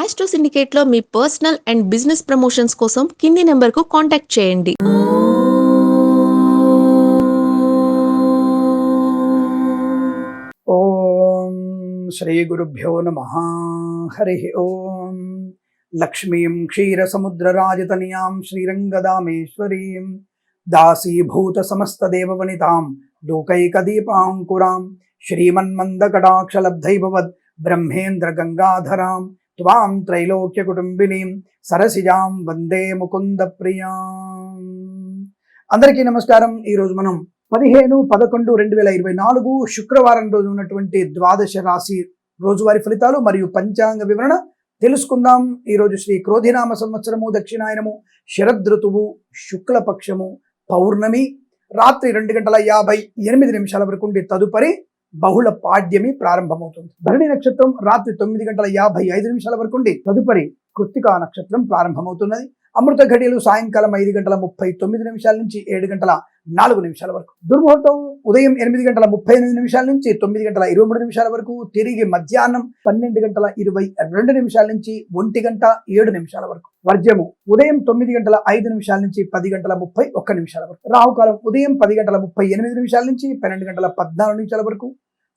Astro సిండికేట్లో మీ personal and business promotions కోసం కింది నెంబర్కు కాంటాక్ట్ చేయండి. ఓం శ్రీ గురుభ్యో నమః. హరి ఓం. లక్ష్మీం క్షీరసముద్రరాజతనయాం శ్రీరంగదామేశ్వరీం దాసీభూత సమస్తదేవవనితాం లోకైకదీపాంకురాం శ్రీమన్మందకటాక్షలబ్ధైభవద్ బ్రహ్మేంద్ర గంగాధరాం త్వాం త్రైలోక్యకుటుంబినీం సరసిజాం వందే ముకుంద ప్రియాం. అందరికీ నమస్కారం. ఈరోజు మనం 15/11/2024 శుక్రవారం రోజు ఉన్నటువంటి ద్వాదశ రాశి రోజువారీ ఫలితాలు మరియు పంచాంగ వివరణ తెలుసుకుందాం. ఈరోజు శ్రీ క్రోధినామ సంవత్సరము, దక్షిణాయనము, శరదృతువు, శుక్లపక్షము, పౌర్ణమి, రాత్రి 2:58 వరకు ఉండి తదుపరి బహుళ పాడ్యమి ప్రారంభమవుతుంది. భరణి నక్షత్రం రాత్రి 9:55 వరకు ఉండి తదుపరి కృత్తికా నక్షత్రం ప్రారంభమవుతున్నది. అమృత ఘడియలు సాయంకాలం 5:39 నుంచి 7:04 వరకు. దుర్ముహూర్తం ఉదయం 8:38 నుంచి 9:23 వరకు. తిరిగి మధ్యాహ్నం 12:22 నుంచి 1:07 వరకు. వర్జ్యము ఉదయం 9:05 నుంచి 10:31 వరకు. రాహుకాలం ఉదయం 10:38 నుంచి 12:14 వరకు.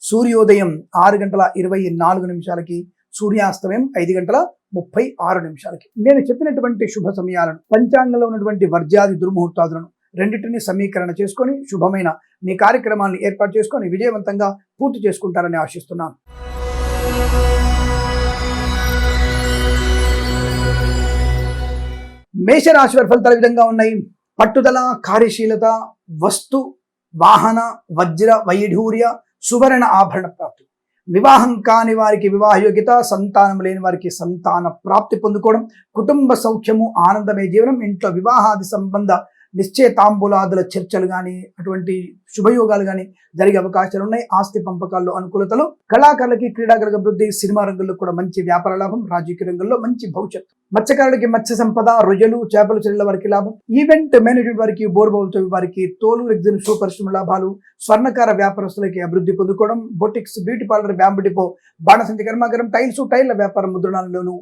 సూర్యోదయం 6:24 సూర్యాస్తమయం 5:36. నేను చెప్పినటువంటి శుభ సమయాలను, పంచాంగంలో ఉన్నటువంటి వర్జ్యాది దుర్ముహూర్తాదులను రెండింటినీ సమీకరణ చేసుకొని శుభమైన మీ కార్యక్రమాన్ని ఏర్పాటు చేసుకొని విజయవంతంగా పూర్తి చేసుకుంటారని ఆశిస్తున్నాను. మేషరాశి వారి ఫలితాలు విధంగా ఉన్నాయి. పట్టుదల, కార్యశీలత, వస్తు వాహన వజ్ర వైఢూర్య సువర్ణ ఆభరణ ప్రాప్తి. వివాహం కాని వారికి వివాహ యోగ్యత, సంతానం లేని వారికి సంతాన ప్రాప్తి పొందుకోవడం, కుటుంబ సౌఖ్యము, ఆనందమే జీవనం. ఇంట్లో వివాహాది సంబంధ నిశ్చయతాంబూలాదుల చర్చలు కానీ అటువంటి శుభయోగాలు కానీ జరిగే అవకాశాలు ఉన్నాయి. ఆస్తి పంపకాల్లో అనుకూలతలు, కళాకారులకి క్రీడాకారులకు అభివృద్ధి, సినిమా రంగంలో కూడా మంచి వ్యాపార లాభం, రాజకీయ రంగంలో మంచి భవిష్యత్తు. మత్స్యకారులకి మత్స్య సంపద, రొయ్యలు, చేపలు చెల్లెల వారికి లాభం. ఈవెంట్ మేనేజ్మెంట్ వారికి, బోర్బౌల్తో వారికి, తోలు రెగ్జిన్ షూ పరిశ్రమ లాభాలు. స్వర్ణకార వ్యాపారస్తులకి అభివృద్ధి పొందుకోవడం. Boutiques, beauty parlour, bamboo depot, బాణసంచి కర్మాగారం, టైర్ల వ్యాపారం, ముద్రణాలలోను,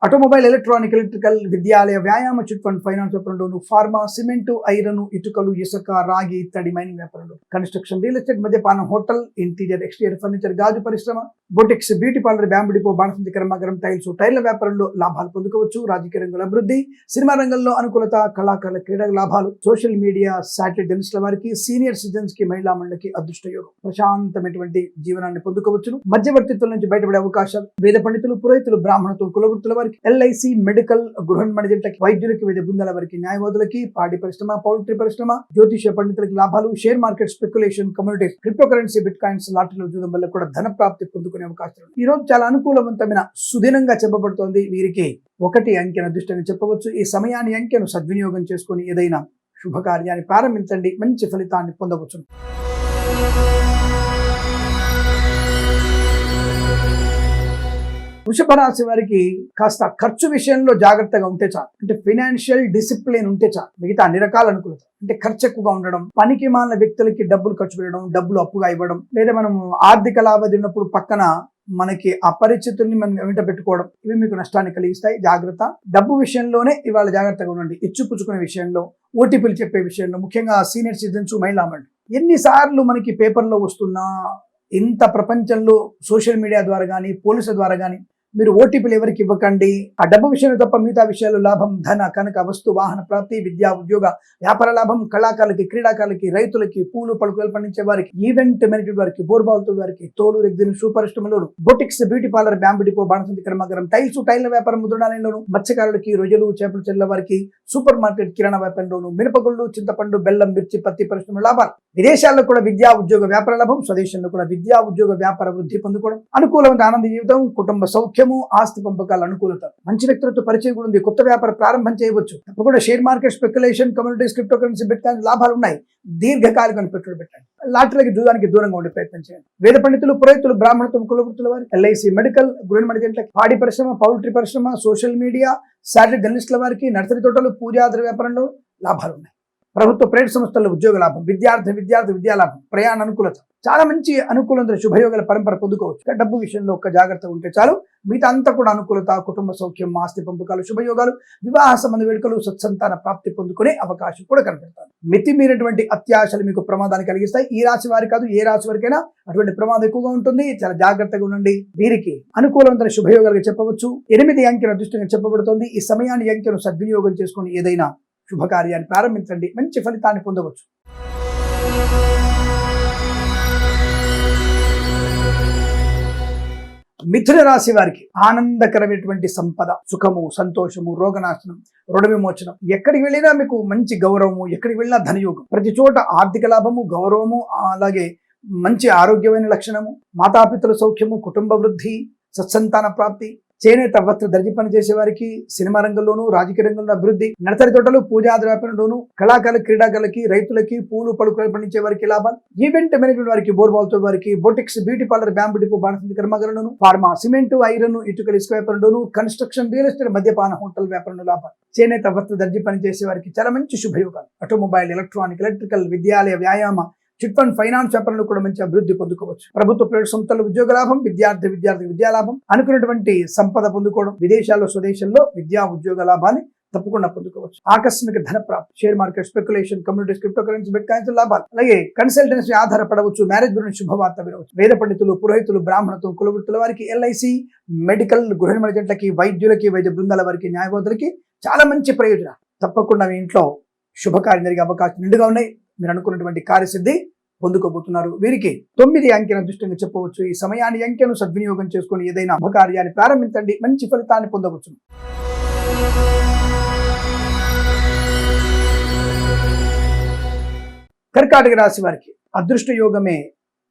ఆటోమొబైల్, ఎలక్ట్రానిక్, ఎలక్ట్రికల్, విద్యాలయ, వ్యాయామ, చిట్ ఫండ్, ఫైనాన్స్ వ్యాపారంలోను, ఫార్మా, సిమెంటు, ఐరన్, ఇటుకలు, ఇసుక, రాగి ఇత్తడి, మైనింగ్ వ్యాపారంలో, కన్స్ట్రక్షన్, రియల్ ఎస్టేట్, మద్యపానం, హోటల్, ఇంటీరియర్, ఎక్స్టీరియర్ ఫర్నిచర్, గాజు పరిశ్రమ, boutiques, beauty parlour, bamboo depot, బాణసంచి కర్మాగారం, టైర్ల వ్యాపారంలో లాభాలు పొందుకోవచ్చు. రాజకీయ రంగంలో అభివృద్ధి, సినిమా రంగంలో అనుకూలత, కళాకారుల క్రీడా లాభాలు. సోషల్ మీడియా, శాటిలైట్ వారికి, సీనియర్ సిటిజన్స్ కి, మహిళా మండలికి అదృష్ట యోగం. ప్రశాంతమైనటువంటి జీవనాన్ని పొందుకోవచ్చును. మధ్యవర్తిత్వం నుంచి బయటపడే అవకాశాలు. వేద పండితులు, పురోహితులు, బ్రాహ్మణులు, కులవృత్తుల వారికి, ఎల్ఐసి, మెడికల్, గృహ మణిజంటకి, వైద్యులకి, వివిధ బృందాల వారికి, న్యాయవాదులకి, పాడి పరిశ్రమ, పౌల్ట్రీ పరిశ్రమ, జ్యోతిష పండితులకి లాభాలు. Share market, speculation, communities, crypto currency, bitcoins, లాటరీలు చూడడం వల్ల కూడా ధన ప్రాప్తి పొందుకునే అవకాశాలు. ఈ రోజు చాలా అనుకూలవంతమైన సుదినంగా చెప్పబడుతోంది. వీరికి 1 అంకెను అదృష్టంగా చెప్పవచ్చు. ఈ సమయాన్ని, అంకెను సద్వినియోగం చేసుకుని ఏదైనా శుభకార్యాన్ని ప్రారంభించండి. మంచి ఫలితాన్ని పొందవచ్చు. వృషభ రాశి వారికి కాస్త ఖర్చు విషయంలో జాగ్రత్తగా ఉంటే చాలు. అంటే ఫైనాన్షియల్ డిసిప్లిన్ ఉంటే చాలు. మిగతా అన్ని రకాల అనుకూలత. అంటే ఖర్చు ఎక్కువగా ఉండడం, పనికి మాలిన వ్యక్తులకి డబ్బులు ఖర్చు పెట్టడం, డబ్బులు అప్పుగా ఇవ్వడం, లేదా మనం ఆర్థిక లావాదేవీ ఉన్నప్పుడు పక్కన మనకి అపరిచితుల్ని మనం వెంట పెట్టుకోవడం, ఇవి మీకు నష్టాన్ని కలిగిస్తాయి. జాగ్రత్త. డబ్బు విషయంలోనే ఇవాళ జాగ్రత్తగా ఉండండి. ఇచ్చుపుచ్చుకునే విషయంలో, ఓటీపీలు చెప్పే విషయంలో, ముఖ్యంగా సీనియర్ సిటిజన్స్, మహిళా మండలి. ఎన్నిసార్లు మనకి పేపర్లో వస్తున్నా, ఇంత ప్రపంచంలో సోషల్ మీడియా ద్వారా కానీ, పోలీసుల ద్వారా కానీ మీరు ఓటీపీలు ఎవరికి ఇవ్వకండి. ఆ డబ్బు విషయంలో తప్ప మిగతా విషయాలు లాభం, ధన కనక వస్తు వాహన ప్రాప్తి, విద్యా ఉద్యోగ వ్యాపార లాభం. కళాకారులకి, క్రీడాకారులకి, రైతులకి, పూలు పలుకులు పండించే వారికి, ఈవెంట్ మేనేజ్మెంట్ వారికి, బోర్బాల్తో వారికి, తోలు రెగ్జిన్ షూ పరిశ్రమలోను, boutiques, beauty parlour, bamboo depot, బాణసంచి కర్మాగారం, టైర్ల వ్యాపారం, ముద్రణాలయంలోను, మత్స్యకారులకి, రొయ్యలు, చేపలు చెల్లెల వారికి, సూపర్ మార్కెట్, కిరాణా వ్యాపారంలోను, మినపగుళ్ళు, చింతపండు, బెల్లం, మిర్చి, పత్తి పరిశ్రమ లాభాలు. విదేశాల్లో కూడా విద్యా ఉద్యోగ వ్యాపార లాభం. స్వదేశంలో కూడా విద్యా ఉద్యోగ వ్యాపార వృద్ధి పొందుకోవడం. అనుకూలమైన ఆనంద జీవితం, కుటుంబ సౌఖ్యము, ఆస్తి పంపకాల అనుకూలత. మంచి వ్యక్తులతో పరిచయం కూడా ఉంది. కొత్త వ్యాపార ప్రారంభం చేయవచ్చు. తప్పకుండా share market, speculation, communities, crypto currency, bit coins లాభాలు ఉన్నాయి. దీర్ఘకాలిక పెట్టుబడి పెట్టండి. లాటరీలకి జూదానికి దూరంగా ఉండే ప్రయత్నం చేయండి. వేద పండితులు, పురోహితులు, బ్రాహ్మణత్వం, కులవృత్తుల వారి, ఎల్ఐసి, మెడికల్, గృహ మణిజంటకి, పాడి పరిశ్రమ, పౌల్ట్రీ పరిశ్రమ, సోషల్ మీడియా, శాటిలైట్ జర్నలిస్టుల వారికి, నర్సరీ తోటలు, పూజాద్ర వ్యాపారంలో లాభాలు ఉన్నాయి. ప్రభుత్వ ప్రైవేట్ సంస్థల్లో ఉద్యోగ లాభం, విద్యార్థి విద్యా లాభం, ప్రయాణ అనుకూలత, చాలా మంచి అనుకూలత, శుభయోగాల పరంపర పొందుకోవచ్చు. డబ్బు విషయంలో ఒక జాగ్రత్త ఉంటే చాలు, మిగతా అంతా కూడా అనుకూలత, కుటుంబ సౌఖ్యం, ఆస్తి పంపకాలు, శుభయోగాలు, వివాహ సంబంధ వేడుకలు, సత్సంతాన ప్రాప్తి పొందుకునే అవకాశం కూడా కనబడుతుంది. మితిమీరినటువంటి అత్యాశలు మీకు ప్రమాదాన్ని కలిగిస్తాయి. ఈ రాశి వారి కాదు, ఏ రాశి వారికైనా అటువంటి ప్రమాదం ఎక్కువగా ఉంటుంది. చాలా జాగ్రత్తగా ఉండండి. వీరికి అనుకూలమైన శుభయోగాలుగా చెప్పవచ్చు. 8 అంకెల అదృష్టంగా చెప్పబడుతుంది. ఈ సమయాన్ని అంకెను సద్వినియోగం చేసుకుని ఏదైనా శుభకార్యాన్ని ప్రారంభించండి, మంచి ఫలితాన్ని పొందవచ్చు. మిథున రాశి వారికి ఆనందకరమైనటువంటి సంపద, సుఖము, సంతోషము, రోగనాశనం, రుణ విమోచనం, ఎక్కడికి వెళ్ళినా మీకు మంచి గౌరవము, ఎక్కడికి వెళ్ళినా ధనయోగం, ప్రతి చోట ఆర్థిక లాభము, గౌరవము, అలాగే మంచి ఆరోగ్యమైన లక్షణము, మాతాపితల సౌఖ్యము, కుటుంబ వృద్ధి, సత్సంతాన ప్రాప్తి, చేనేత వస్త్ర దర్జీ పని చేసే వారికి, సినిమా రంగంలోను, రాజకీయ రంగంలో అభివృద్ధి, నర్సరీ తోటలు, పూజాది వ్యాపారంలోను, కళాకారులు, క్రీడాకారులకి, రైతులకి, పూలు పలుకులు పండించే వారికి లాభాలు, ఈవెంట్ మేనేజ్మెంట్ వారికి, బోర్బాల్తో వారికి, boutiques, beauty parlour, bamboo depot, బాణసంచి కర్మాగారంలోను, ఫార్మా, సిమెంట్, ఐరన్, ఇటుకలు, ఇసుక వ్యాపారంలోను, కన్స్ట్రక్షన్, రియల్ ఎస్టేట్, మద్యపాన, హోటల్ వ్యాపారంలో లాభాలు, చేనేత వస్త్ర దర్జీ పని చేసే వారికి చాలా మంచి శుభయోగాలు, ఆటోమొబైల్, ఎలక్ట్రానిక్, ఎలక్ట్రికల్, విద్యాలయ, వ్యాయామ, చిట్ ఫండ్, ఫైనాన్స్ వ్యాపారంలో కూడా మంచి అభివృద్ధి పొందుకోవచ్చు. ప్రభుత్వ ప్రైవేట్ సంస్థల్లో ఉద్యోగ లాభం, విద్యార్థి విద్యా లాభం, అనుకున్నటువంటి సంపద పొందుకోవడం, విదేశాల్లో స్వదేశంలో విద్యా ఉద్యోగ లాభాన్ని తప్పకుండా పొందుకోవచ్చు. ఆకస్మిక ధన ప్రాప్తి, share market, speculation, communities, crypto currency, bit coins లాభాలు, అలాగే కన్సల్టెన్సీ ఆధారపడవచ్చు. మ్యారేజ్ గురించి శుభవార్త వినవచ్చు. వేద పండితులు, పురోహితులు, బ్రాహ్మణత్వం, కులవృత్తుల వారికి, ఎల్ఐసి, మెడికల్, గృహ నిర్మాణాలకి, వైద్యులకి, వైద్య బృందాల వారికి, న్యాయవాదులకి చాలా మంచి ప్రయోజనాలు. తప్పకుండా మీ ఇంట్లో శుభకార్యం జరిగే అవకాశం నిండుగా ఉన్నాయి. మీరు అనుకున్నటువంటి కార్యసిద్ధి పొందుకోబోతున్నారు. వీరికి 9 అంకెల అదృష్టంగా చెప్పవచ్చు. ఈ సమయాన్ని అంకెను సద్వినియోగం చేసుకుని ఏదైనా శుభకార్యాన్ని ప్రారంభించండి, మంచి ఫలితాన్ని పొందవచ్చు. కర్కాటక రాశి వారికి అదృష్ట యోగమే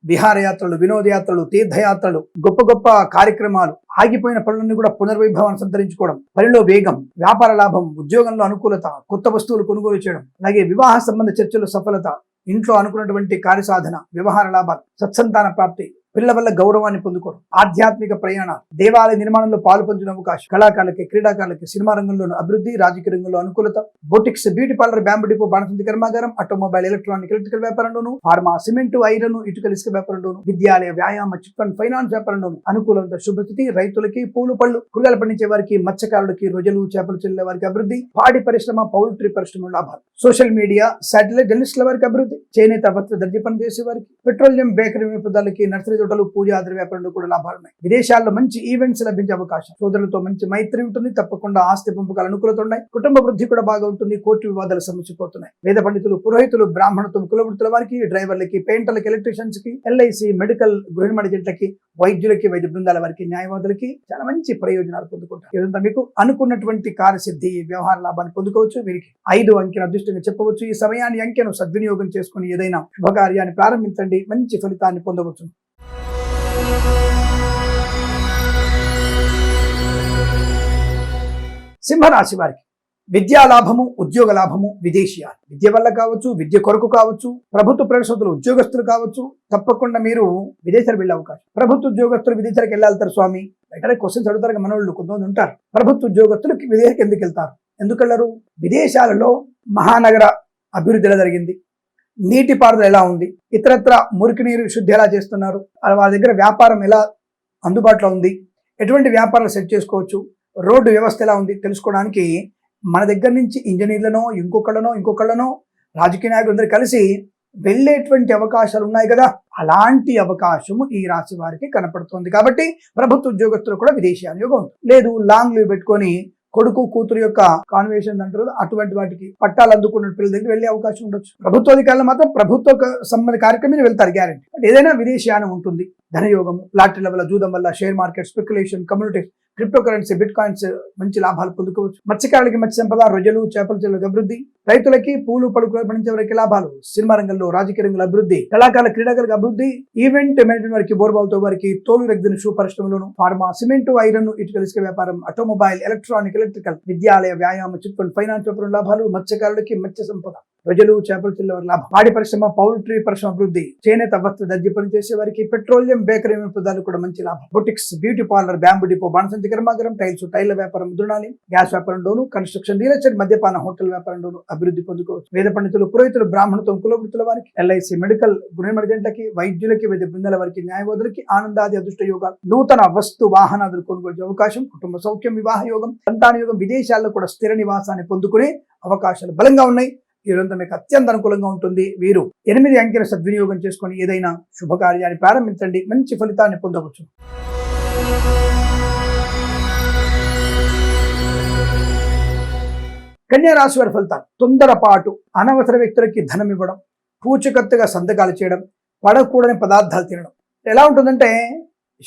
విహారయాత్రలు, వినోదయాత్రలు, తీర్థయాత్రలు, గొప్ప గొప్ప కార్యక్రమాలు, ఆగిపోయిన పనులన్నీ కూడా పునర్వైభవాన్ని సంతరించుకోవడం, పనిలో వేగం, వ్యాపార లాభం, ఉద్యోగంలో అనుకూలత, కొత్త వస్తువులు కొనుగోలు చేయడం, అలాగే వివాహ సంబంధ చర్చలు సఫలత, ఇంట్లో అనుకున్నటువంటి కార్యసాధన, వ్యవహార లాభాలు, సత్సంతాన ప్రాప్తి, పిల్లల వల్ల గౌరవాన్ని పొందుకోవడం, ఆధ్యాత్మిక ప్రయాణాలు, దేవాలయ నిర్మాణంలో పాలు పొందిన అవకాశం, కళాకారులకి, క్రీడాకారులకి, సినిమా రంగంలోను అభివృద్ధి, రాజకీయ రంగంలో అనుకూలత, boutiques, beauty parlour, bamboo depot, బాణసంచి కర్మాగారం, ఆటోమొబైల్, ఎలక్ట్రానిక్, ఎలక్ట్రికల్ వ్యాపారంలోను, ఫార్మా, సిమెంట్, ఐరన్, ఇటుకలు, ఇసుక వ్యాపారంలోను, విద్యాలయ, వ్యాయామ, చిట్ ఫండ్, ఫైనాన్స్ వ్యాపారంలోను అనుకూలత, శుభస్థితి, రైతులకి, పూలు పళ్ళు, కూరగాయలు పండించే వారికి, మత్స్యకారులకి, రొయ్యలు, చేపలు చెల్లే వారికి అభివృద్ధి, పాడి పరిశ్రమ, పౌల్ట్రీ పరిశ్రమ లాభాలు, సోషల్ మీడియా, శాటిలైట్ జర్నలిస్టుల వారికి అభివృద్ధి, చేనేత వస్త్ర దర్జీ పని చేసే వారికి, పెట్రోలియం, బేకరీ పదార్థాలకి, నర్సరీ తోటలు, పూజాది వ్యాపారంలో కూడా లాభాలు ఉన్నాయి. విదేశాల్లో మంచి ఈవెంట్స్ లభించే అవకాశం, సోదరులతో మంచి మైత్రి ఉంటుంది. తప్పకుండా ఆస్తి పంపకాలు అనుకూలత ఉన్నాయి. కుటుంబ వృద్ధి కూడా బాగా ఉంటుంది. కోర్టు వివాదాలు సమస్యపోతున్నాయి. వేద పండితులు, పురోహితులు, బ్రాహ్మణత్వం, కులవృత్తుల వారికి, డ్రైవర్లకి, పెయింటర్లకి, ఎలక్ట్రీషియన్స్ కి, ఎల్ఐసి, మెడికల్, గృహ నిర్మాణాలకి, వైద్యులకి, వైద్య బృందాల వారికి, న్యాయవాదులకి చాలా మంచి ప్రయోజనాలు పొందుకుంటారు. ఇదంతా మీకు అనుకున్నటువంటి కార్యసిద్ధి, వ్యవహార లాభాన్ని పొందుకోవచ్చు. వీరికి 5 అంకెల అదృష్టంగా చెప్పవచ్చు. ఈ సమయాన్ని అంకెను సద్వినియోగం చేసుకుని ఏదైనా శుభకార్యాన్ని ప్రారంభించండి, మంచి ఫలితాన్ని పొందవచ్చు. సింహరాశి వారికి విద్యా లాభము, ఉద్యోగ లాభము, విదేశీయాలు, విద్య వల్ల కావచ్చు, విద్య కొరకు కావచ్చు, ప్రభుత్వ ప్రైవేట్ ఉద్యోగస్తులు కావచ్చు, తప్పకుండా మీరు విదేశాలకు వెళ్ళే అవకాశం. ప్రభుత్వ ఉద్యోగస్తులు విదేశాలకు వెళ్ళాలి స్వామి, వెంటనే క్వశ్చన్స్ అడుగుతారు. మనోళ్ళు కొంతమంది ఉంటారు, ప్రభుత్వ ఉద్యోగస్తులు విదేశాలకు ఎందుకు వెళ్తారు, ఎందుకు వెళ్ళరు? విదేశాలలో మహానగర అభివృద్ధి ఎలా జరిగింది, నీటిపారుదల ఎలా ఉంది, ఇతరత్ర మురికి నీరు శుద్ధి ఎలా చేస్తున్నారు, వాళ్ళ దగ్గర వ్యాపారం ఎలా అందుబాటులో ఉంది, ఎటువంటి వ్యాపారాలు సెట్ చేసుకోవచ్చు, రోడ్డు వ్యవస్థ ఎలా ఉంది తెలుసుకోవడానికి మన దగ్గర నుంచి ఇంజనీర్లనో ఇంకొకళ్ళనో రాజకీయ నాయకులు అందరూ కలిసి వెళ్ళేటువంటి అవకాశాలు ఉన్నాయి కదా. అలాంటి అవకాశము ఈ రాశి వారికి కనపడుతుంది. కాబట్టి ప్రభుత్వ ఉద్యోగస్తులు కూడా విదేశీ యోగం ఉంటుంది. లేదు లాంగ్ లీవ్ పెట్టుకొని కొడుకు కూతురు యొక్క కాన్వేషన్ అంటారు, అటువంటి వాటికి పట్టాలు అందుకున్న పిల్లల దగ్గర వెళ్ళే అవకాశం ఉండొచ్చు. ప్రభుత్వ అధికారులు మాత్రం ప్రభుత్వ సంబంధ కార్యక్రమం వెళ్తారు గ్యారెంటీ. ఏదైనా విదేశీయానం ఉంటుంది. ధనయోగము, లాటరీల వల్ల, జూదం వల్ల, share market, speculation, communities, crypto currency, bit coins మంచి లాభాలు పొందుకోవచ్చు. మత్స్యకారులకి మత్స్య సంపద, రొయ్యలు, చేపల చెరువులకు అభివృద్ధి, రైతులకి పూలు పలుకులు పండించే వారికి లాభాలు, సినిమా రంగంలో, రాజకీయ రంగంలో అభివృద్ధి, కళాకారుల, క్రీడాకారులకు అభివృద్ధి, ఈవెంట్ మేనేజ్మెంట్ వారికి, బోర్బాల్తో వారికి, తోలు రెగ్జిన్ షూ పరిశ్రమలోను, ఫార్మా, సిమెంట్, ఐరన్, ఇటుకల, ఇసుక వ్యాపారం, ఆటోమొబైల్, ఎలక్ట్రానిక్, ఎలక్ట్రికల్, విద్యాలయ, వ్యాయామ, చిట్ ఫండ్, ఫైనాన్స్ వ్యాపారం లాభాలు, మత్స్యకారులకి మత్స్య సంపద, రొయ్యలు చేపల చిల్ల వారి లాభం. పాడి పరిశ్రమ, పౌల్ట్రీ పరిశ్రమ అభివృద్ధి, చేనేత వస్త్ర దర్జీ పని చేసే వారికి, పెట్రోలియం బేకరీ పదార్థాలు కూడా మంచి లాభం. Boutiques, beauty parlour, bamboo depot, బాణసంచి కర్మాగారం, టైల్స్, టైల్ వ్యాపారం, ముద్రణాలయం, గ్యాస్ వ్యాపారంలోను, కన్స్ట్రక్షన్, రియల్ ఎస్టేట్, మద్యపాన హోటల్ వ్యాపారంలోను అభివృద్ధి పొందుకోవచ్చు. వేద పండితులు, పురోహితులు, బ్రాహ్మణత్వం, కులవృత్తుల వారికి, ఎల్ఐసి, మెడికల్, గృహమర్జెంట్లకి, వైద్యులకి, వైద్య బృందాల వారికి, న్యాయవాదులకి ఆనందాది అదృష్ట యోగాలు, నూతన వస్తు వాహనాదులు కొనుగోలు అవకాశం, కుటుంబ సౌఖ్యం, వివాహ యోగం, సంతాన యోగం, విదేశాల్లో కూడా స్థిర నివాసాన్ని పొందుకునే అవకాశాలు బలంగా ఉన్నాయి. ఈ రోజంతా మీకు అత్యంత అనుకూలంగా ఉంటుంది. వీరు 8 అంకెల సద్వినియోగం చేసుకొని ఏదైనా శుభకార్యాన్ని ప్రారంభించండి, మంచి ఫలితాన్ని పొందవచ్చు. కన్యా రాశి వారి ఫలితాలు. తొందరపాటు, అనవసర వ్యక్తులకి ధనం ఇవ్వడం, పూచికత్తుగా సంతకాలు చేయడం, పడకూడని పదార్థాలు తినడం. ఎలా ఉంటుందంటే,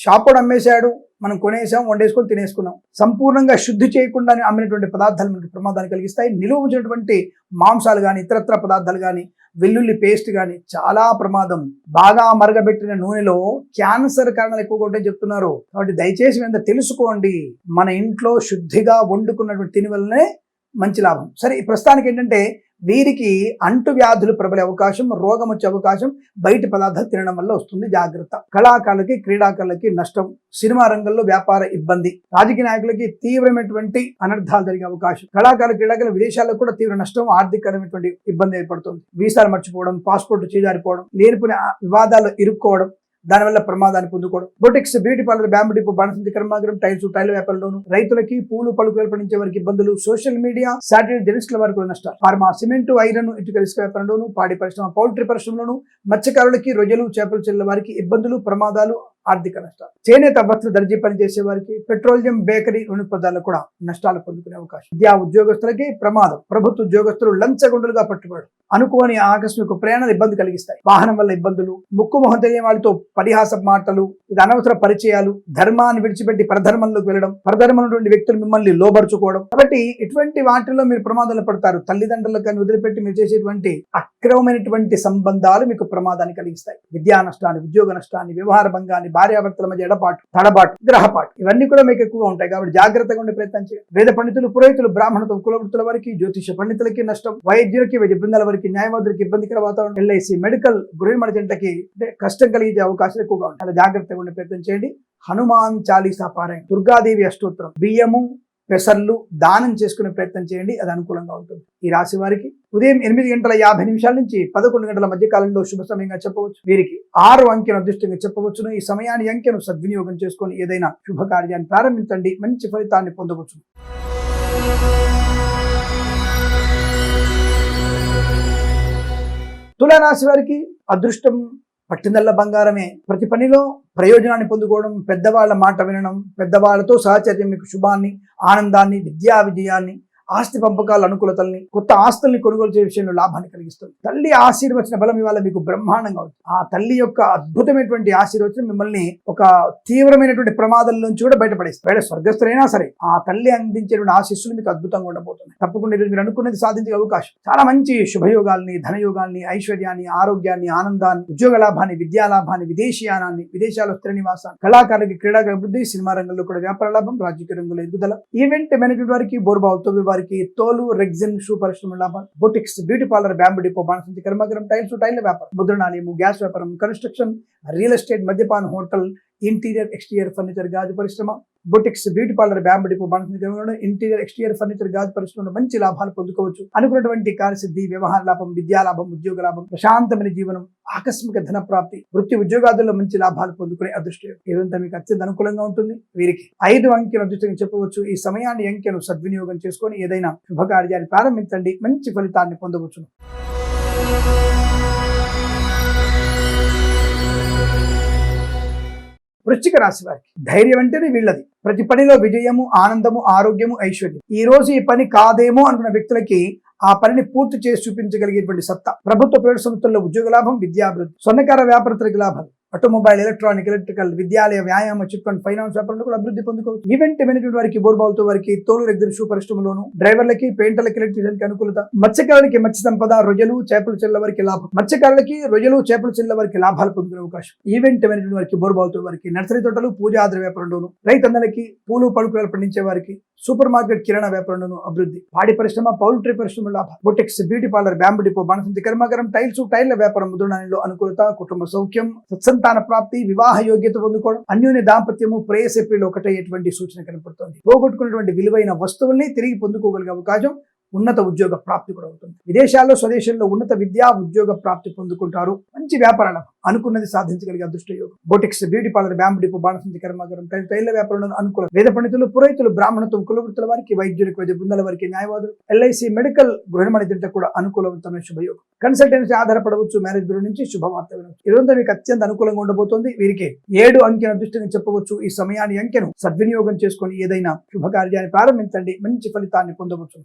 షాపుడు అమ్మేశాడు, మనం కొనేసాం, వండేసుకొని తినేసుకున్నాం. సంపూర్ణంగా శుద్ధి చేయకుండా అమ్మినటువంటి పదార్థాలు మనకి ప్రమాదాన్ని కలిగిస్తాయి. నిలువ ఉంచినటువంటి మాంసాలు కానీ, ఇతరత్ర పదార్థాలు కానీ, వెల్లుల్లి పేస్ట్ కానీ చాలా ప్రమాదం. బాగా మరగబెట్టిన నూనెలో క్యాన్సర్ కారణాలు ఎక్కువగా ఉంటాయని చెప్తున్నారు. కాబట్టి దయచేసి ఎంత తెలుసుకోండి. మన ఇంట్లో శుద్ధిగా వండుకున్నటువంటి తిని వల్లనే మంచి లాభం. సరే, ఈ ప్రస్తుతానికి ఏంటంటే వీరికి అంటు వ్యాధులు ప్రబలే అవకాశం, రోగం వచ్చే అవకాశం బయటి పదార్థాలు తినడం వల్ల వస్తుంది. జాగ్రత్త. కళాకారులకి, క్రీడాకారులకి నష్టం, సినిమా రంగంలో వ్యాపార ఇబ్బంది, రాజకీయ నాయకులకి తీవ్రమైనటువంటి అనర్థాలు జరిగే అవకాశం, కళాకారులు, క్రీడాకారులు విదేశాల్లో కూడా తీవ్ర నష్టం, ఆర్థికమైనటువంటి ఇబ్బంది ఏర్పడుతుంది. వీసాలు మర్చిపోవడం, పాస్పోర్ట్ చేజారిపోవడం, లేనిపోయిన వివాదాల్లో ఇరుక్కోవడం, దానివల్ల ప్రమాదాన్ని పొందుకోవడం. Boutiques, beauty parlour, bamboo depot, బాణసంచి కర్మాగారం, టైల్స్, టైల్ వ్యాపారంలోను, రైతులకి, పూలు పలుకులు పండించే వారికి ఇబ్బందులు, సోషల్ మీడియా, శాటిలైట్ జర్నలిస్టుల వారికి నష్టాలు, ఫార్మా, సిమెంట్, ఐరన్, ఇటుక ఇసుక వ్యాపారంలోను, పాడి పరిశ్రమ, పౌల్ట్రీ పరిశ్రమలోను, మత్స్యకారులకి, రొయ్యలు చేపలు చెల్లెల వారికి ఇబ్బందులు, ప్రమాదాలు, ఆర్థిక నష్టాలు, చేనేత వస్త్ర దర్జీ పనిచేసే వారికి, పెట్రోలియం బేకరీ నూనె పదార్థాలు కూడా నష్టాలు పొందుకునే అవకాశం. విద్యా ఉద్యోగస్తులకి ప్రమాదం, ప్రభుత్వ ఉద్యోగస్తులు లంచగొండులుగా పట్టుబడు, అనుకోని ఆకస్మిక ప్రయాణాలు ఇబ్బంది కలిగిస్తాయి, వాహనం వల్ల ఇబ్బందులు, ముక్కు మొహం తెలియని వాళ్ళతో పరిహాస మాటలు, ఇది అనవసర పరిచయాలు, ధర్మాన్ని విడిచిపెట్టి పరధర్మంలోకి వెళ్ళడం, పరధర్మం వ్యక్తులు మిమ్మల్ని లోబరుచుకోవడం. కాబట్టి ఇటువంటి వాటిల్లో మీరు ప్రమాదాలు పడతారు. తల్లిదండ్రులకు కానీ వదిలిపెట్టి మీరు చేసేటువంటి అక్రమమైనటువంటి సంబంధాలు మీకు ప్రమాదాన్ని కలిగిస్తాయి. విద్యా నష్టాన్ని, ఉద్యోగ నష్టాన్ని, వ్యవహార భంగాన్ని, భార్యాభర్తల మధ్య ఎడపాటు, తడబాటు, గ్రహపాటు, ఇవన్నీ కూడా మీకు ఎక్కువగా ఉంటాయి. కాబట్టి జాగ్రత్తగా ఉండే ప్రయత్నం చేయండి. వేద పండితులు, పురోహితులు, బ్రాహ్మణత్వం, కులవృత్తుల వారికి, జ్యోతిష పండితులకి నష్టం, వైద్యులకి, వైద్య బృందాల వారికి, న్యాయవాదులకి ఇబ్బందికర వాతావరణం, ఎల్ఐసి, మెడికల్, గృహమర్జెంట్లకి కష్టం కలిగే అవకాశాలు ఎక్కువగా ఉంటాయి. అలా జాగ్రత్తగా ఉండే ప్రయత్నం చేయండి. హనుమాన్ చాలీసా పారాయణ, దుర్గాదేవి అష్టోత్తరం, బియ్యము, పెసర్లు దానం చేసుకునే ప్రయత్నం చేయండి. అది అనుకూలంగా ఉంటుంది. ఈ రాశి వారికి ఉదయం 8:50 నుంచి 11 గంటల మధ్య కాలంలో శుభ సమయంగా చెప్పవచ్చు. వీరికి 6 అంకెను అదృష్టంగా చెప్పవచ్చును. ఈ సమయాన్ని, అంకెను సద్వినియోగం చేసుకొని ఏదైనా శుభకార్యాన్ని ప్రారంభించండి, మంచి ఫలితాన్ని పొందవచ్చు. తులారాశి వారికి అదృష్టం పట్టిందల్ల బంగారమే. ప్రతి పనిలో ప్రయోజనాన్ని పొందుకోవడం, పెద్దవాళ్ళ మాట వినడం, పెద్దవాళ్ళతో సహచర్యం మీకు శుభాన్ని, ఆనందాన్ని, విద్యా విజయాన్ని, ఆస్తి పంపకాల అనుకూలతల్ని, కొత్త ఆస్తుల్ని కొనుగోలు చేసే విషయంలో లాభాన్ని కలిగిస్తుంది. తల్లి ఆశీర్వచన బలం ఇవాళ మీకు బ్రహ్మాండంగా ఉంటుంది. ఆ తల్లి యొక్క అద్భుతమైనటువంటి ఆశీర్వచనం మిమ్మల్ని ఒక తీవ్రమైనటువంటి ప్రమాదం నుంచి కూడా బయటపడేస్తుంది. బయట స్వర్గస్థులైనా సరే ఆ తల్లి అందించేటువంటి ఆశీస్సులు మీకు అద్భుతంగా ఉండబోతున్నాయి. తప్పకుండా ఈరోజు మీరు అనుకున్నది సాధించే అవకాశం. చాలా మంచి శుభయోగాల్ని, ధనయోగాల్ని, ఐశ్వర్యాన్ని, ఆరోగ్యాన్ని, ఆనందాన్ని, ఉద్యోగ లాభాన్ని, విద్యా లాభాన్ని, విదేశీయానాన్ని, విదేశాల్లో స్థిర నివాసాన్ని, కళాకారులకి, క్రీడాకారుల అభివృద్ధి, సినిమా రంగంలో కూడా వ్యాపార లాభం, రాజకీయ రంగంలో ఎదుగుదల, ఈవెంట్ మేనేజ్మెంట్ వారికి, బోర్బావుతో వారికి తోలు, రెగ్జిన్, షూ పరిశ్రమ లాభాలు, boutiques, beauty parlour, bamboo depot, బాణసంచి కర్మాగారం, టైల్స్, టైల్ వ్యాపారం, ముద్రణాలయము, గ్యాస్ వ్యాపారం, కన్స్ట్రక్షన్, రియల్ ఎస్టేట్, మద్యపాన హోటల్, ఇంటీరియర్ ఎక్స్టీరియర్ ఫర్నిచర్, గాజు పరిశ్రమ, boutiques, beauty parlour, bamboo depot, బాణసంచి కర్మాగారం, ఇంటీరియర్ ఎక్స్టీరియర్ ఫర్నిచర్, గాజు పరిశ్రమలో మంచి లాభాలు పొందుకోవచ్చు. అనుకున్నటువంటి కార్యసిద్ధి, వ్యవహార లాభం, విద్యా లాభం, ఉద్యోగ లాభం, ప్రశాంతమైన జీవనం, ఆకస్మిక ధన ప్రాప్తి, వృత్తి ఉద్యోగాదుల్లో మంచి లాభాలు పొందుకునే అదృష్టం ఇదంతా మీకు అత్యంత అనుకూలంగా ఉంటుంది. వీరికి 5 అంకెను అదృష్టంగా చెప్పవచ్చు. ఈ సమయాన్ని, అంకెను సద్వినియోగం చేసుకొని ఏదైనా శుభకార్యాన్ని ప్రారంభించండి, మంచి ఫలితాన్ని పొందవచ్చు. వృశ్చిక రాశి వారికి ధైర్యం అంటేనే వీళ్ళది. ప్రతి పనిలో విజయము, ఆనందము, ఆరోగ్యము, ఐశ్వర్యం. ఈ రోజు ఈ పని కాదేమో అనుకున్న వ్యక్తులకి ఆ పనిని పూర్తి చేసి చూపించగలిగేటువంటి సత్తా. ప్రభుత్వ ప్రైవేట్ సంస్థల్లో ఉద్యోగ లాభం, విద్యాభివృద్ధి, స్వర్ణకార వ్యాపారస్తులకు లాభాలు, ఆటోమొబైల్, ఎలక్ట్రానిక్, ఎలక్ట్రికల్, విద్యాలయ, వ్యాయామ, చిట్ ఫండ్, ఫైనాన్స్ వ్యాపారంలో కూడా అభివృద్ధి పొందుకోవచ్చు. ఈవెంట్ మేనేజ్మెంట్ వారికి, బోర్బావులతో వారికి, తోలు, రెగ్జిన్, షూ పరిశ్రమలోను, డ్రైవర్లకి, పెయింటర్లకి, ఎలక్ట్రీషియన్కి అనుకూలత, మత్స్యకారులకి, మత్స్య సంపద, రొయ్యలు, చేపలు చెల్ల వారికి లాభం, మత్స్యకారులకి, రొయ్యలు, చేపలు చెల్ల వారికి లాభాలు పొందుకునే అవకాశం. ఈవెంట్ మేనేజ్మెంట్ వారికి, బోర్బావులతో వారికి, నర్సరీ తోటలు, పూజా ఆధార వ్యాపారంలోను, రైతన్నలకి, పూలు పలుకులు పండించే వారికి, సూపర్ మార్కెట్ కిరాణా వ్యాపారంలోనూ అభివృద్ధి, పాడి పరిశ్రమ, పౌల్ట్రీ పరిశ్రమ లాభం, boutiques, beauty parlour, bamboo depot, బాణసంచి కర్మాగారం, టైర్ల వ్యాపారం ముద్రణలో అనుకూలత, కుటుంబ సౌఖ్యం, సత్సంతాన ప్రాప్తి, వివాహ యోగ్యత పొందుకోవడం, అన్యోన్య దాంపత్యము, ప్రేయసప్రియులు ఒకటయ్యేటువంటి సూచన కనపడుతుంది. పోగొట్టుకున్నటువంటి విలువైన వస్తువుల్ని తిరిగి పొందుకోగలిగే అవకాశం, ఉన్నత ఉద్యోగ ప్రాప్తి కూడా ఉంటుంది. విదేశాల్లో స్వదేశంలో ఉన్నత విద్యా ఉద్యోగ ప్రాప్తి పొందుకుంటారు. మంచి వ్యాపారాల అనుకున్నది సాధించగలిగే అదృష్ట యోగం. Boutiques, beauty parlour, bamboo depot, బాణసంచి కర్మాగారం, టైర్ల వ్యాపారంలో అనుకూలం. వేద పండితులు, పురోహితులు, బ్రాహ్మణత్వం, కులవృత్తుల వారికి, వైద్యులకు, వైద్య బృందాల వారికి, న్యాయవాదులు, ఎల్ఐసి, మెడికల్, గృహనిర్మాణ జంట కూడా అనుకూలవంతమైన శుభయోగం. కన్సల్టెన్సీ ఆధారపడవచ్చు. మ్యారేజ్ బ్యూరో నుంచి శుభవార్త వినవచ్చు. ఈరోజు మీకు అత్యంత అనుకూలంగా ఉండబోతోంది. వీరికి 7 అంకెను అదృష్టంగా చెప్పవచ్చు. ఈ సమయాన్ని అంకెను సద్వినియోగం చేసుకొని ఏదైనా శుభకార్యాన్ని ప్రారంభించండి. మంచి ఫలితాన్ని పొందవచ్చు.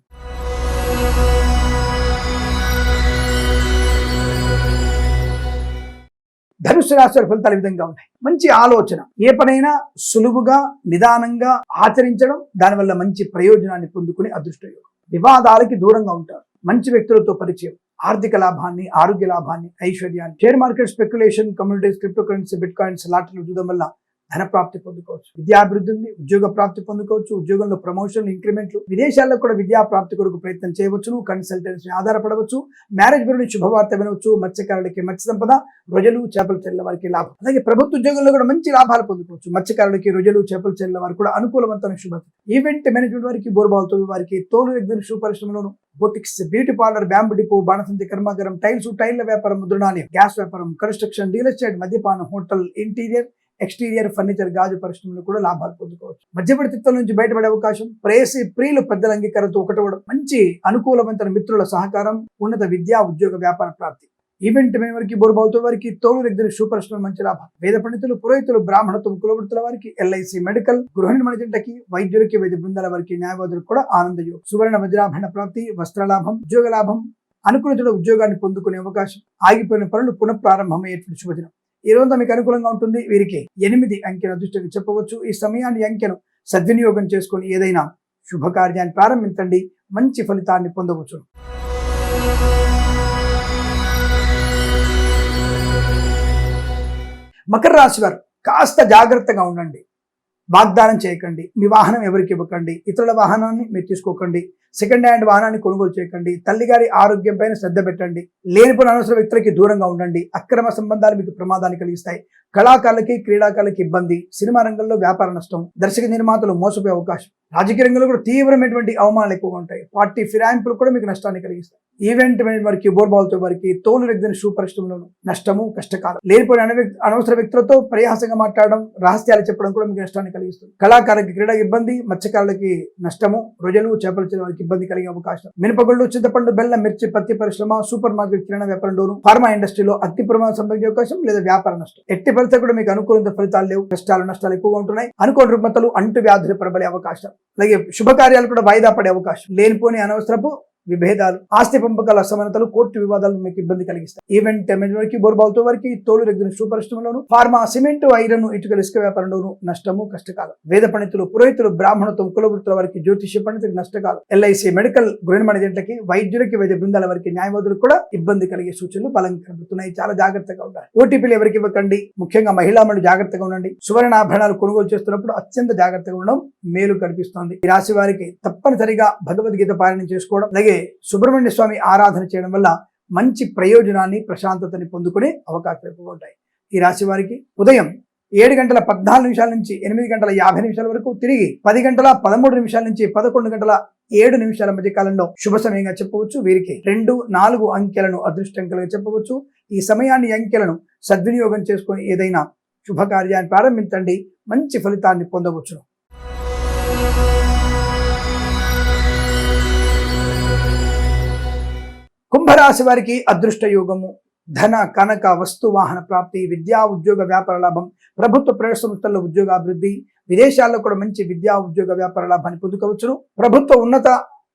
ధనుసు రాశి వారి ఫలితాలు ఈ విధంగా ఉన్నాయి. మంచి ఆలోచన, ఏ పనైనా సులువుగా నిదానంగా ఆచరించడం, దానివల్ల మంచి ప్రయోజనాన్ని పొందుకునే అదృష్ట యోగం. వివాదాలకి దూరంగా ఉంటారు. మంచి వ్యక్తులతో పరిచయం, ఆర్థిక లాభాన్ని, ఆరోగ్య లాభాన్ని, ఐశ్వర్యాన్ని, share market, speculation, communities, crypto currency, bitcoins, లాటరీలు చూడడం వల్ల ధన ప్రాప్తి పొందుకోవచ్చు. విద్యాభివృద్ధి ఉంది, ఉద్యోగ ప్రాప్తి పొందుకోవచ్చు. ఉద్యోగంలో ప్రమోషన్లు, ఇంక్రిమెంట్లు, విదేశాల్లో కూడా విద్యా ప్రాప్తి కొరకు ప్రయత్నం చేయవచ్చును. కన్సల్టెన్సీ ఆధారపడవచ్చు. మ్యారేజ్ బ్యూరో నుంచి శుభవార్త వినవచ్చు. మత్స్యకారులకి మత్స్య సంపద, రొయ్యలు, చేపల చెర్ల వారికి లాభం. అలాగే ప్రభుత్వ ఉద్యోగంలో కూడా మంచి లాభాలు పొందుకోవచ్చు. మత్స్యకారులకి, రొయ్యలు, చేపల చెర్ల వారికి కూడా అనుకూలవంతమైన శుభత. ఈవెంట్ మేనేజ్మెంట్ వారికి, బోర్బాల్తో వారికి, తోలు ఎగ్జిబిషన్ షూ పరిశ్రమలోను, boutiques, beauty parlour, bamboo depot, బాణసంచి కర్మాగారం, టైర్ల వ్యాపారం, ముద్రణాలయం, గ్యాస్ వ్యాపారం, కన్స్ట్రక్షన్, రియల్ ఎస్టేట్, మద్యపానం, హోటల్, ఇంటీరియర్, ఎక్స్టీరియర్, ఫర్నిచర్, గాజు పరిశ్రమలు కూడా లాభాలు పొందుకోవచ్చు. మధ్యవర్తిత్వం నుంచి బయటపడే అవకాశం, ప్రేయసి ప్రియులు పెద్దల అంగీకారంతో ఒకటవడం, మంచి అనుకూలవంతమైన మిత్రుల సహకారం, ఉన్నత విద్యా ఉద్యోగ వ్యాపార ప్రాప్తి. ఈవెంట్ వారికి, బోర్బాల్తో వారికి, తోలు రెగ్గిన షూ పరిశ్రమ మంచి లాభం. వేద పండితులు, పురోహితులు, బ్రాహ్మణత్వం, కులవృత్తుల వారికి, ఎల్ఐసి, మెడికల్, గృహనిర్మాణ జంటకి, వైద్యులకి, వైద్య బృందాల వారికి, న్యాయవాదులకు కూడా ఆనంద యోగం. సువర్ణ వజ్రాభరణ ప్రాప్తి, వస్త్ర లాభం, ఉద్యోగ లాభం, అనుకూలితుల ఉద్యోగాన్ని పొందుకునే అవకాశం, ఆగిపోయిన పనులు పునఃప్రారంభమయ్యేటువంటి శుభదినం. ఈ రోజు మీకు అనుకూలంగా ఉంటుంది. వీరికి 8 అంకెను అదృష్టంగా చెప్పవచ్చు. ఈ సమయాన్ని అంకెను సద్వినియోగం చేసుకొని ఏదైనా శుభకార్యాన్ని ప్రారంభించండి. మంచి ఫలితాన్ని పొందవచ్చు. మకర రాశి వారు కాస్త జాగ్రత్తగా ఉండండి. వాగ్దానం చేయకండి. మీ వాహనం ఎవరికి ఇవ్వకండి. ఇతరుల వాహనాన్ని మీరు తీసుకోకండి. సెకండ్ హ్యాండ్ వాహనాన్ని కొనుగోలు చేయకండి. తల్లిగారి ఆరోగ్యం పైన శ్రద్ధ పెట్టండి. లేనిపోయిన అనవసర వ్యక్తులకి దూరంగా ఉండండి. అక్రమ సంబంధాలు మీకు ప్రమాదాన్ని కలిగిస్తాయి. కళాకారులకి, క్రీడాకారులకి ఇబ్బంది. సినిమా రంగంలో వ్యాపార నష్టం. దర్శక నిర్మాతలు మోసపోయే అవకాశం. రాజకీయ రంగంలో కూడా తీవ్రమైనటువంటి అవమానాలు ఎక్కువగా ఉంటాయి. పార్టీ ఫిరాయింపులు కూడా మీకు నష్టాన్ని కలిగిస్తాయి. ఈవెంట్ వారికి, బోర్బాల్తో వారికి, తోలు రెగ్గిన షూ పరిశ్రమలోను నష్టము, కష్టకాలం. లేనిపోయిన అనవసర వ్యక్తులతో పరిహాసంగా మాట్లాడడం, రహస్యాలు చెప్పడం కూడా మీకు నష్టాన్ని కలిగిస్తుంది. కళాకారులకి క్రీడా ఇబ్బంది, మత్స్యకారులకి నష్టము, రొయ్యలు, చేపల వారికి ఇబ్బంది కలిగే అవకాశం. మినపగుళ్ళు, చింతపండు, బెల్లం, మిర్చి, పత్తి పరిశ్రమ, సూపర్ మార్కెట్, కిరాణా వ్యాపారంలోను, ఫార్మా ఇండస్ట్రీలో అగ్ని ప్రమాదం సంభవించే అవకాశం లేదా వ్యాపార నష్టం. ఎట్టి పరిస్థితి కూడా మీకు అనుకూలంగా ఫలితాలు లేవు. కష్టాలు, నష్టాలు ఎక్కువగా ఉంటున్నాయి. అనుకోని రుగ్మతలు, అంటు వ్యాధులు ప్రబలే అవకాశం. అలాగే శుభకార్యాలు కూడా వాయిదా పడే అవకాశం. లేనిపోని అనవసరపు విభేదాలు, ఆస్తి పంపకాల అసమానతలు, కోర్టు వివాదాలు మీకు ఇబ్బంది కలిగిస్తాయి. ఈవెంట్ వారికి, బోర్బాల్తో వారికి, తోలు రెగ్గిన షూ పరిశ్రమలోను, ఫార్మా, సిమెంట్, ఐరన్, ఇటుక, ఇసుక వ్యాపారంలోను నష్టము, కష్టకాలం. వేద పండితులు, పురోహితులు, బ్రాహ్మణత్వం, కులవృత్తుల వారికి, జ్యోతిష్య పండితులకు నష్టకాలం. ఎల్ఐసి, మెడికల్, గృహనిర్మాణ జంటకి, వైద్యులకి, వైద్య బృందాల వారికి, న్యాయవాదులకు కూడా ఇబ్బంది కలిగే సూచనలు బలంగా కనబడుతున్నాయి. చాలా జాగ్రత్తగా ఉండాలి. ఓటీపీలు ఎవరికి ఇవ్వకండి. ముఖ్యంగా మహిళామణులు జాగ్రత్తగా ఉండండి. సువర్ణాభరణాలు కొనుగోలు చేస్తున్నప్పుడు అత్యంత జాగ్రత్తగా ఉండడం మేలు కనిపిస్తోంది. ఈ రాశి వారికి తప్పనిసరిగా భగవద్గీత పారాయణం చేసుకోవడం, అలాగే సుబ్రహ్మణ్య స్వామి ఆరాధన చేయడం వల్ల మంచి ప్రయోజనాన్ని, ప్రశాంతతని పొందుకునే అవకాశాలు ఎక్కువగా ఉంటాయి. ఈ రాశి వారికి ఉదయం 7:14 నుంచి 8:50 వరకు, తిరిగి 10:13 నుంచి 11:07 మధ్య కాలంలో శుభ సమయంగా చెప్పవచ్చు. వీరికి 2, 4 అంకెలను అదృష్టంకలుగా చెప్పవచ్చు. ఈ సమయాన్ని, అంకెలను సద్వినియోగం చేసుకొని ఏదైనా శుభకార్యాన్ని ప్రారంభించండి. మంచి ఫలితాన్ని పొందవచ్చు. కుంభరాశి వారికి అదృష్ట యోగము, ధన, కనక, వస్తు, వాహన ప్రాప్తి, విద్యా ఉద్యోగ వ్యాపార లాభం, ప్రభుత్వ ప్రైవేట్ సంస్థల్లో ఉద్యోగాభివృద్ధి, విదేశాల్లో కూడా మంచి విద్యా ఉద్యోగ వ్యాపార లాభాన్ని పొందుకోవచ్చును. ప్రభుత్వ ఉన్నత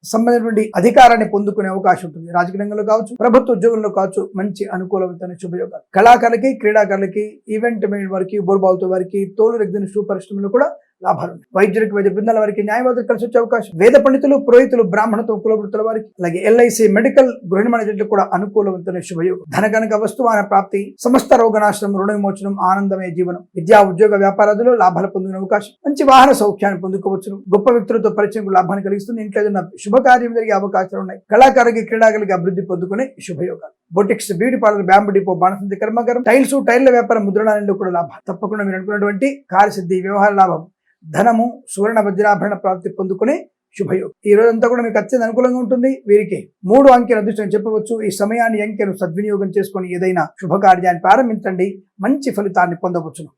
సంబంధించినటువంటి అధికారాన్ని పొందుకునే అవకాశం ఉంటుంది. రాజకీయ రంగంలో కావచ్చు, ప్రభుత్వ ఉద్యోగంలో కావచ్చు, మంచి అనుకూలమైన శుభయోగాలు. కళాకారులకి, క్రీడాకారులకి, ఈవెంట్ వారికి, బోర్బాల్తో వారికి, తోలు రెగ్గిన షూ పరిశ్రమలో కూడా లాభాలు ఉన్నాయి. వైద్యులకు, వైద్య బృందాల వారికి, న్యాయవాదులు కలిసి వచ్చే అవకాశం. వేద పండితులు, పురోహితులు, బ్రాహ్మణత్వం, కులవృత్తుల వారికి, అలాగే ఎల్ఐసి, మెడికల్, గృహ నిర్మాణ కూడా అనుకూలవంతమైన శుభయోగం. ధనకనక వస్తువాన ప్రాప్తి, సమస్త రోగనాశనం, రుణ విమోచనం, ఆనందమయ జీవనం. విద్యా, ఉద్యోగ, వ్యాపారాదులు లాభాలు పొందుకునే అవకాశం. మంచి వాహన సౌఖ్యాన్ని పొందుకోవచ్చు. గొప్ప వ్యక్తులతో పరిచయం లాభాన్ని కలిగిస్తుంది. ఇంట్లో ఏదైనా శుభకార్యం జరిగే అవకాశాలు ఉన్నాయి. కళాకారులకి, క్రీడాకారులకి అభివృద్ధి పొందుకునే శుభయోగాలు. Boutiques, beauty parlour, bamboo depot, బాణసంచి కర్మాగారం, టైల్స్, టైర్ల వ్యాపారం, ముద్రణాలలో కూడా లాభాలు. తప్పకుండా మీరు అనుకున్నటువంటి కార్యసిద్ధి, వ్యవహార లాభం, ధనము, సువర్ణ వజ్రాభరణ ప్రాప్తి పొందుకునే శుభయోగం. ఈ రోజంతా కూడా మీకు అత్యంత అనుకూలంగా ఉంటుంది. వీరికి 3 అంకెల అదృష్టం చెప్పవచ్చు. ఈ సమయాన్ని, అంకెను సద్వినియోగం చేసుకొని ఏదైనా శుభకార్యాన్ని ప్రారంభించండి, మంచి ఫలితాన్ని పొందవచ్చును.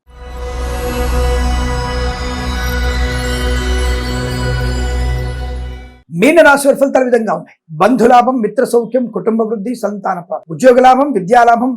మీన రాశి వారి ఫలితాలు విధంగా ఉన్నాయి. బంధులాభం, మిత్ర సౌఖ్యం, కుటుంబ వృద్ధి, సంతాన ప్రాప్తి, ఉద్యోగ లాభం, విద్యాలాభం,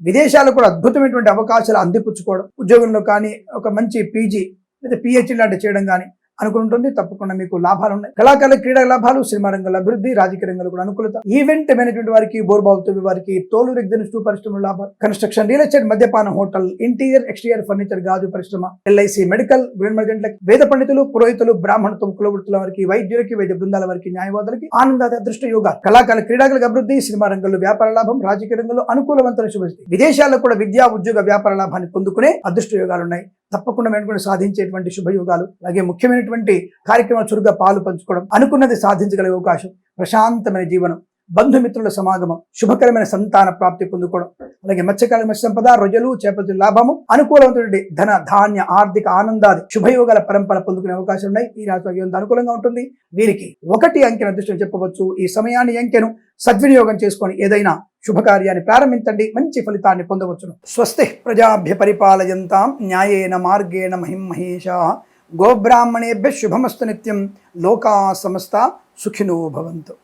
విదేశాలు కూడా అద్భుతమైనటువంటి అవకాశాలు అందిపుచ్చుకోవడం, ఉద్యోగంలో కానీ ఒక మంచి పీజీ లేదా పిహెచ్డి లాంటి చేయడం కానీ అనుకుంటుంది. తప్పకుండా మీకు లాభాలు ఉన్నాయి. కళాకారుల, క్రీడా లాభాలు, సినిమా రంగంలో అభివృద్ధి, రాజకీయ రంగంలో కూడా అనుకూలత. ఈవెంట్ మేనేజ్మెంట్ వారికి, బోర్బావుతో వారికి, తోలు రెగ్జిన్ స్టూ పరిశ్రమల లాభాలు. కన్స్ట్రక్షన్, రియల్ ఎస్టేట్, మద్యపాన, హోటల్, ఇంటీరియర్, ఎక్స్టీరియర్ ఫర్నిచర్, గాజు పరిశ్రమ, ఎల్ఐసి, మెడికల్, గృహ నిర్మాణ, వేద పండితులు, పురోహితులు, బ్రాహ్మణత్వం, కులవృత్తుల వారికి, వైద్యులకి, వైద్య బృందాల వారికి, న్యాయవాదులకి ఆనందాది అదృష్ట యోగాలు. కళాకారుల, క్రీడాకులకు అభివృద్ధి, సినిమా రంగంలో వ్యాపార లాభం, రాజకీయ రంగంలో అనుకూలవంతమైన శుభస్థితి. విదేశాల్లో కూడా విద్యా, ఉద్యోగ, వ్యాపార లాభాన్ని పొందుకునే అదృష్ట యోగాలు ఉన్నాయి. తప్పకుండా వెనుకొని సాధించేటువంటి శుభయోగాలు. అలాగే ముఖ్యమైనటువంటి కార్యక్రమాలు చురుగ్గా పాలు పంచుకోవడం, అనుకున్నది సాధించగలిగే అవకాశం, ప్రశాంతమైన జీవనం, బంధుమిత్రుల సమాగమం, శుభకరమైన సంతాన ప్రాప్తి పొందుకోవడం. అలాగే మత్స్యకాల, మత్స్య సంపద, రొయ్యలు, చేపల లాభము, అనుకూలమైనటువంటి ధన, ధాన్య, ఆర్థిక ఆనందాది శుభయోగాల పరంపర పొందుకునే అవకాశం ఉన్నాయి. ఈ రాశి అనుకూలంగా ఉంటుంది. వీరికి 1 అంకెను అదృష్టం చెప్పవచ్చు. ఈ సమయాన్ని, అంకెను సద్వినియోగం చేసుకొని ఏదైనా శుభకార్యాన్ని ప్రారంభించండి, మంచి ఫలితాన్ని పొందవచ్చును. స్వస్తి ప్రజాభ్య పరిపాలయంతాం న్యాయేన మార్గేణ మహిం మహేషాః. గోబ్రాహ్మణేభ్యః శుభమస్తు నిత్యం. లోకా సమస్తా సుఖినో భవంతు.